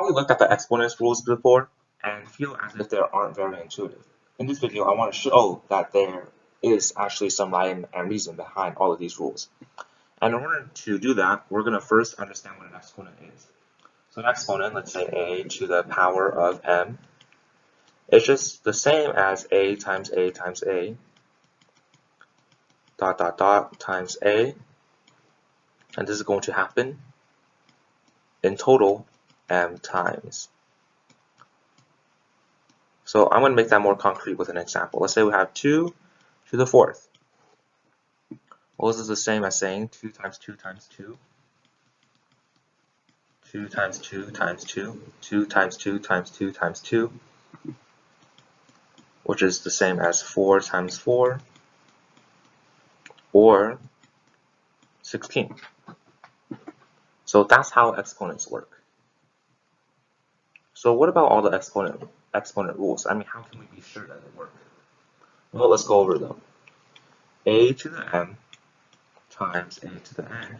probably looked at the exponents rules before and feel as if they aren't very intuitive. In this video, I want to show that there is actually some rhyme and reason behind all of these rules. And in order to do that, we're going to first understand what an exponent is. So an exponent, let's say a to the power of m, it's just the same as a times a times a, dot dot dot times a, and this is going to happen in total m times. So I'm going to make that more concrete with an example. Let's say we have 2 to the fourth. Well, this is the same as saying 2 times 2 times 2, 2 times 2 times 2, 2 times 2 times 2 times 2, which is the same as 4 times 4, or 16. So that's how exponents work. So what about all the exponent rules? I mean, how can we be sure that they work? Well, let's go over them. A to the m times a to the n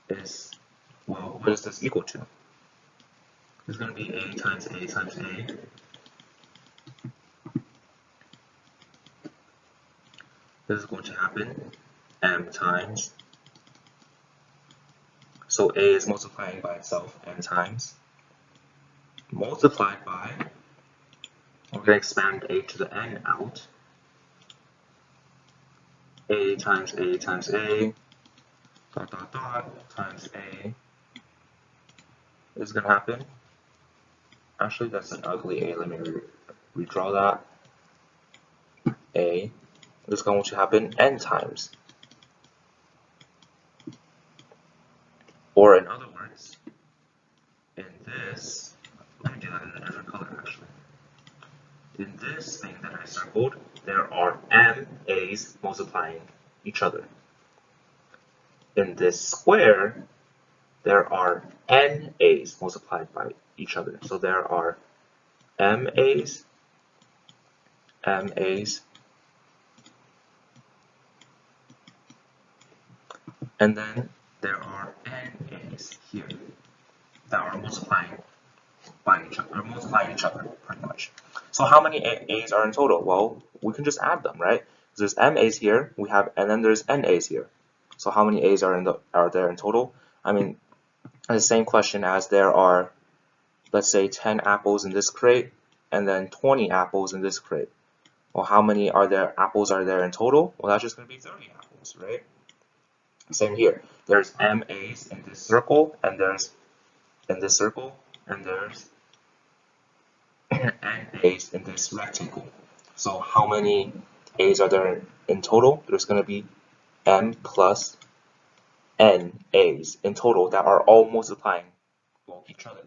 is, well, what is this equal to? It's going to be a times a times a. This is going to happen m times. So a is multiplying by itself m times, multiplied by, we're going to expand a to the n out, a times a times a, dot dot dot, times a is going to happen. Actually, that's an ugly a. Let me redraw that. A is going to happen n times. Or in other words, in this, let me do that in a different color actually. In this thing that I circled, there are m a's multiplying each other. In this square, there are n a's multiplied by each other. So there are m a's, m a's, and then there are n a's here that are multiplying each other, pretty much. So how many a's are in total? Well, we can just add them, right? There's m a's here, and then there's n a's here. So how many a's are there in total? I mean, the same question as there are, let's say, 10 apples in this crate, and then 20 apples in this crate. Well, how many apples are there in total? Well, that's just going to be 30 apples, right? Same here. There's m a's in this circle, and there's in this circle, and there's n a's in this rectangle. So how many a's are there in total? There's going to be m plus n a's in total that are all multiplying each other.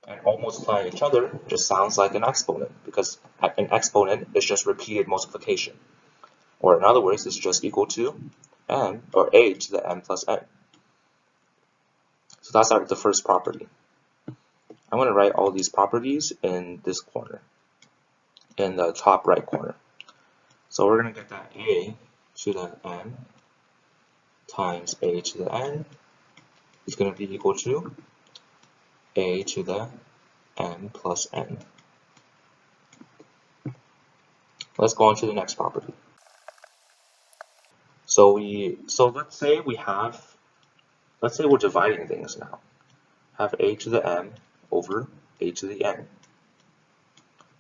And all multiplying each other just sounds like an exponent, because an exponent is just repeated multiplication. Or in other words, it's just equal to m, or a to the m plus n. So that's the first property. I'm going to write all these properties in this corner, in the top right corner. So we're going to get that a to the m times a to the n is going to be equal to a to the m plus n. Let's go on to the next property. So let's say we're dividing things now. Have a to the m over a to the n.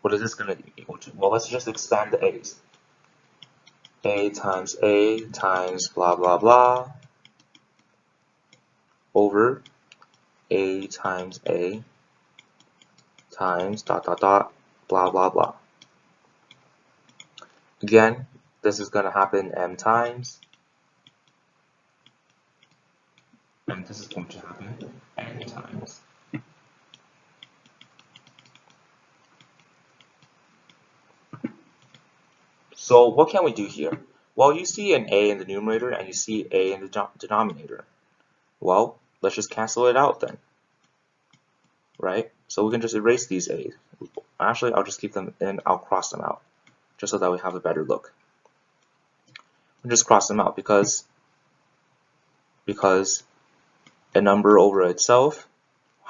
What is this going to be equal to? Well, let's just expand the a's. A times blah blah blah over a times dot dot dot blah blah blah. Again, this is going to happen m times, and this is going to happen n times. So what can we do here? Well, you see an a in the numerator and you see a in the denominator. Well, let's just cancel it out then, right? So we can just erase these a's. Actually, I'll just keep them in, I'll cross them out, just so that we have a better look. And just cross them out because a number over itself,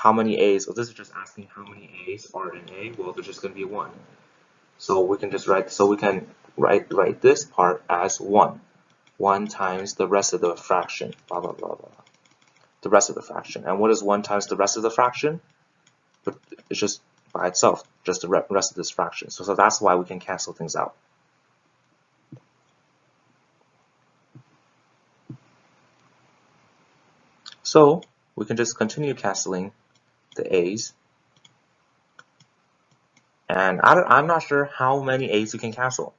how many a's. So this is just asking how many a's are in a. Well, there's just going to be 1. So we can just write. So we can write this part as 1. 1 times the rest of the fraction. Blah blah blah blah. The rest of the fraction. And what is 1 times the rest of the fraction? But it's just by itself, just the rest of this fraction. So that's why we can cancel things out. So we can just continue canceling the a's. And I'm not sure how many a's you can cancel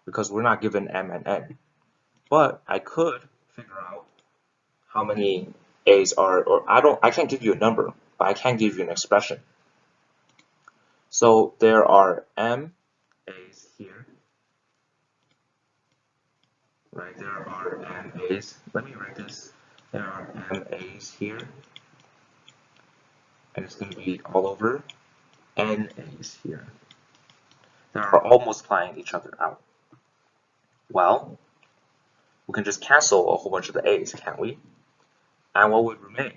because we're not given m and n. But I could figure out how many a's are, or I can't give you a number, but I can give you an expression. So there are m a's here, right? There are m a's. Let me write this. There are m a's here, and it's going to be all over n a's here. They are all multiplying each other out. Well, we can just cancel a whole bunch of the a's, can't we? And what would remain?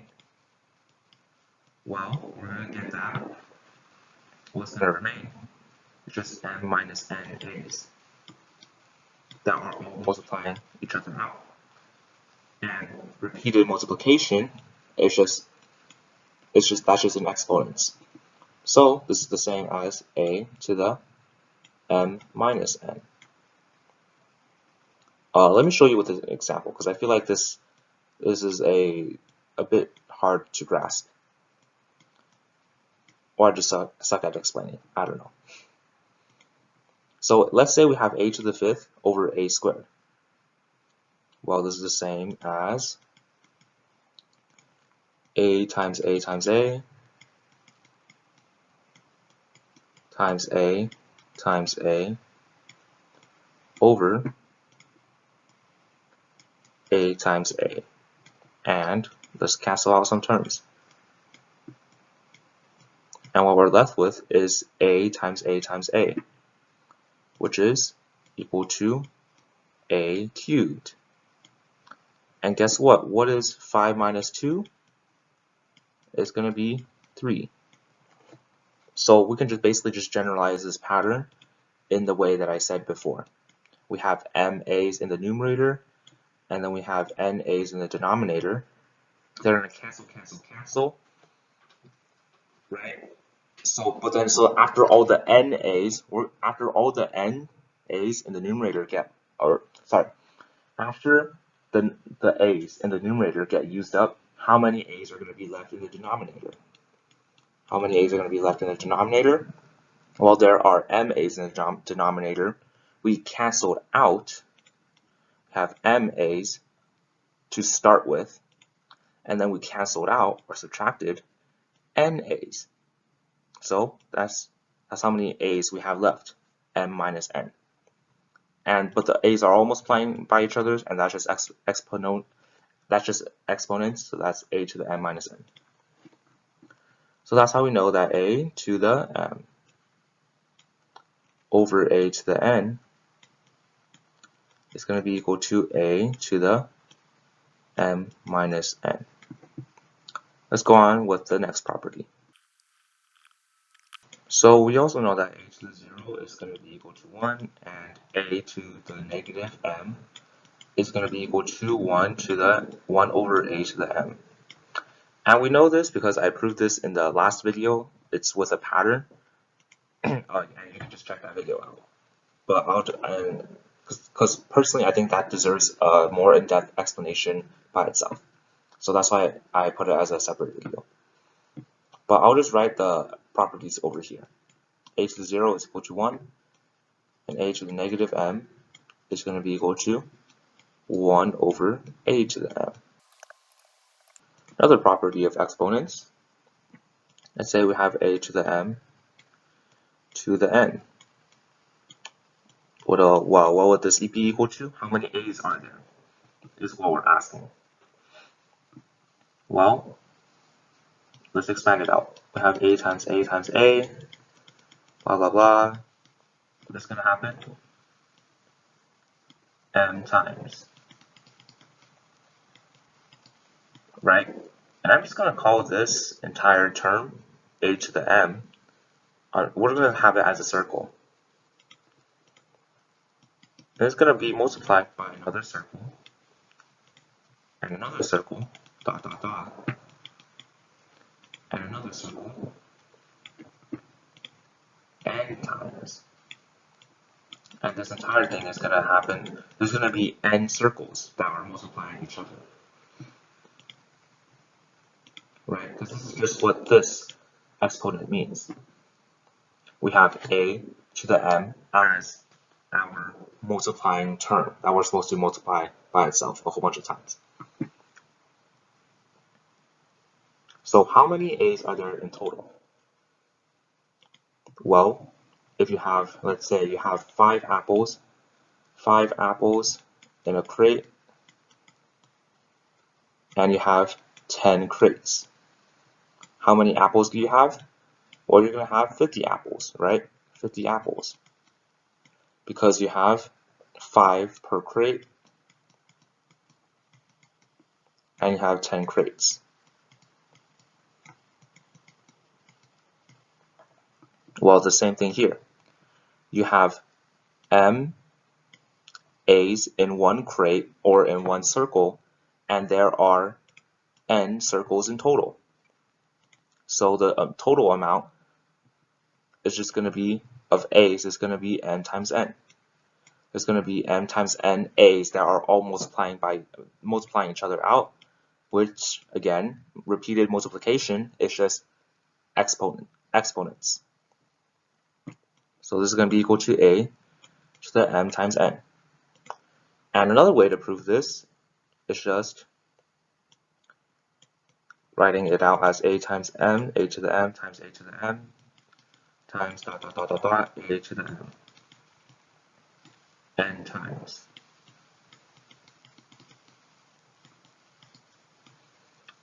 Well, we're going to get that. What's going to remain? It's just m minus n a's that are all multiplying each other out. And repeated multiplication is that's just an exponents. So this is the same as a to the m minus n. Let me show you with an example because I feel like this is a bit hard to grasp. Or I just suck at explaining. I don't know. So let's say we have a to the 5th over a squared. Well, this is the same as a times a times a times a times a over a times a. And let's cancel out some terms. And what we're left with is a times a times a, which is equal to a cubed. And guess what? What is 5 minus 2? It's going to be 3. So we can just basically just generalize this pattern in the way that I said before. We have m a's in the numerator, and then we have n a's in the denominator. They're going to cancel, cancel, cancel, right? So after all the n a's, after all the n a's in the numerator after the a's in the numerator get used up, how many a's are going to be left in the denominator? How many a's are going to be left in the denominator? Well, there are m a's in the denominator. We canceled out, have m a's to start with, and then we canceled out or subtracted n a's. So that's how many a's we have left, m minus n. But the a's are all multiplying by each other, and that's just exponents, so that's a to the m minus n. So that's how we know that a to the m over a to the n is going to be equal to a to the m minus n. Let's go on with the next property. So we also know that a to the 0 is going to be equal to 1, and a to the negative m is going to be equal to 1 to the 1 over a to the m. And we know this because I proved this in the last video. It's with a pattern, and you can just check that video out. But because personally I think that deserves a more in-depth explanation by itself. So that's why I put it as a separate video. But I'll just write the properties over here. A to the 0 is equal to 1, and a to the negative m is going to be equal to 1 over a to the m. Another property of exponents, let's say we have a to the m to the n. What would this be equal to? How many a's are there? Is what we're asking. Well, let's expand it out. We have a times a times a, blah blah blah. What's going to happen? M times, right? And I'm just going to call this entire term a to the m. We're going to have it as a circle. And it's going to be multiplied by another circle, and another circle, dot, dot, dot, and another circle, n times. And this entire thing is going to happen, there's going to be n circles that are multiplying each other. Right? Because this is just what this exponent means. We have a to the m as our multiplying term that we're supposed to multiply by itself a whole bunch of times. So how many a's are there in total? Well, if you have, let's say you have 5 apples in a crate, and you have 10 crates. How many apples do you have? Well, you're going to have 50 apples, right? 50 apples. Because you have 5 per crate, and you have 10 crates. Well, the same thing here. You have m a's in one crate or in one circle, and there are n circles in total. So the total amount is just going to be, of a's, is going to be n times n. There's going to be m times n a's that are all multiplying each other out, which, again, repeated multiplication is just exponents. So this is going to be equal to a to the m times n. And another way to prove this is just writing it out as a times m, a to the m times a to the m times dot dot dot dot dot a to the m n times.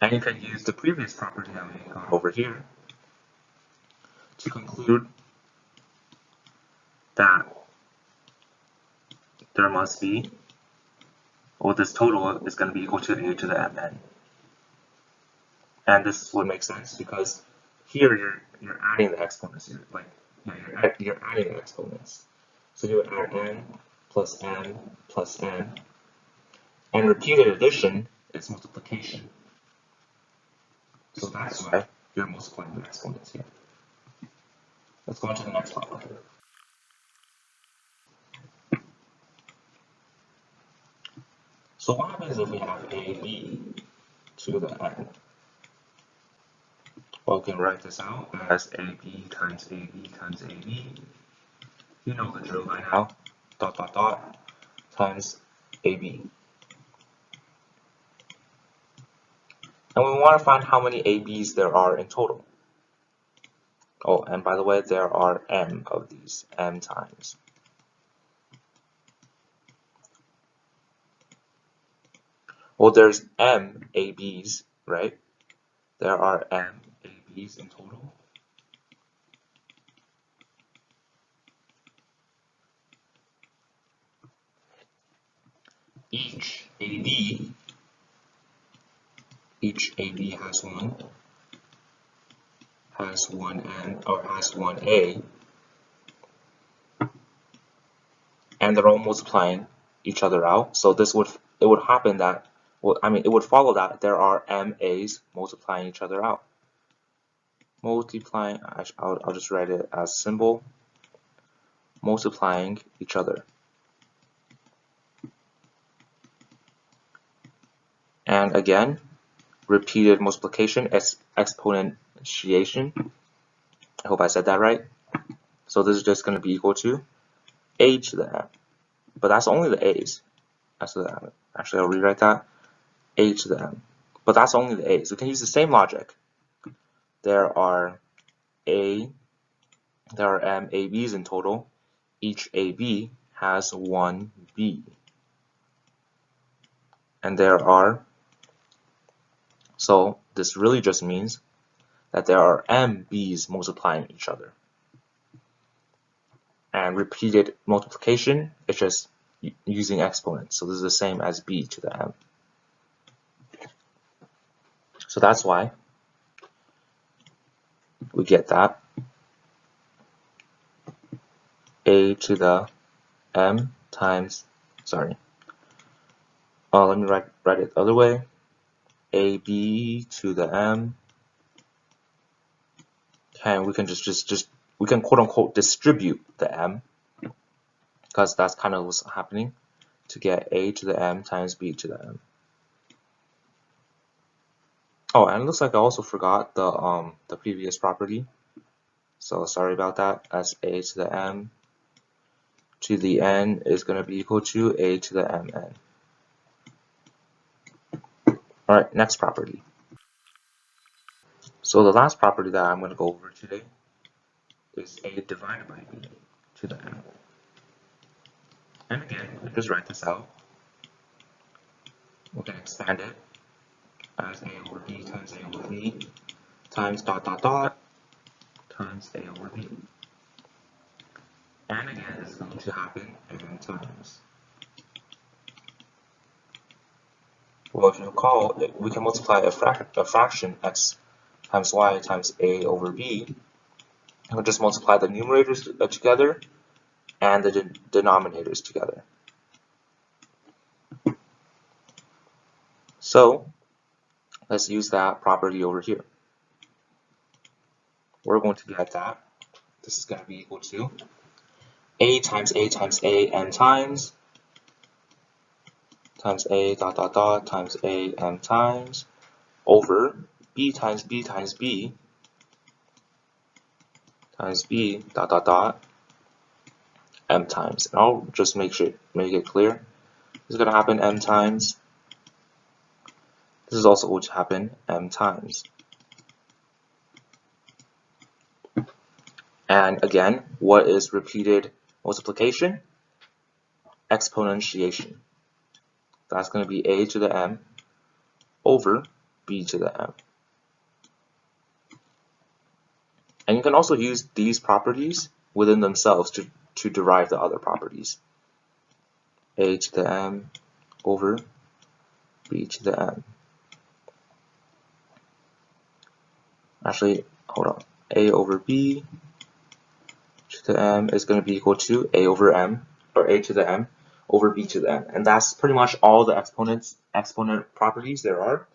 And you can use the previous property that we got over here to conclude that there must be, or this total is going to be equal to a to the mn. And this would make sense because here you're adding the exponents. You're adding the exponents. So you would add n plus n plus n. And repeated addition is multiplication. So that's why you're multiplying the exponents here. Let's go on to the next problem. So what happens if we have ab to the n? Well, we can write this out as ab times ab times ab. You know the drill by now. Dot dot dot times ab. And we want to find how many ab's there are in total. Oh, and by the way, there are m of these, m times. Well, there's m ab's, right? There are m ab's in total. Each AB has one n, or has one a, and they're all multiplying each other out. So it would happen that, well, I mean, it would follow that there are m a's multiplying each other out. Multiplying, I'll just write it as symbol, multiplying each other. And again, repeated multiplication is exponentiation. I hope I said that right. So this is just going to be equal to a to the m. But that's only the a's. Actually, I'll rewrite that. A to the m. But that's only the a's. We can use the same logic. There are m ab's in total. Each ab has one b. And so this really just means that there are m b's multiplying each other. And repeated multiplication is just using exponents. So this is the same as b to the m. So that's why we get that a to the m times, sorry, let me write it the other way, ab to the m, and we can just we can quote unquote distribute the m, because that's kind of what's happening, to get a to the m times b to the m. Oh, and it looks like I also forgot the previous property, so sorry about that. As a to the m to the n is going to be equal to a to the mn. All right, next property. So the last property that I'm going to go over today is a divided by b to the n. And again, we can just write this out. We can expand it as a over b times a over b times dot dot dot times a over b. And again, this is going to happen n times. Well, if you recall, we can multiply a fraction x times y times a over b, and we'll just multiply the numerators together and the denominators together. So let's use that property over here. We're going to get that this is going to be equal to a times a times a n times a dot dot dot times a m times over b times b times b times b dot dot dot m times. And I'll just make it clear. This is going to happen m times. This is also going to happen m times. And again, what is repeated multiplication? Exponentiation. That's going to be a to the m over b to the m. And you can also use these properties within themselves to derive the other properties. A to the m over b to the m. Actually, hold on. A over b to the m is going to be equal to a over m, or a to the m over b to the m. And that's pretty much all the exponent properties there are.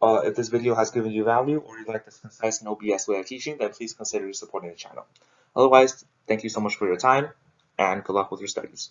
If this video has given you value, or you like this concise no BS way of teaching, then please consider supporting the channel. Otherwise, thank you so much for your time, and good luck with your studies.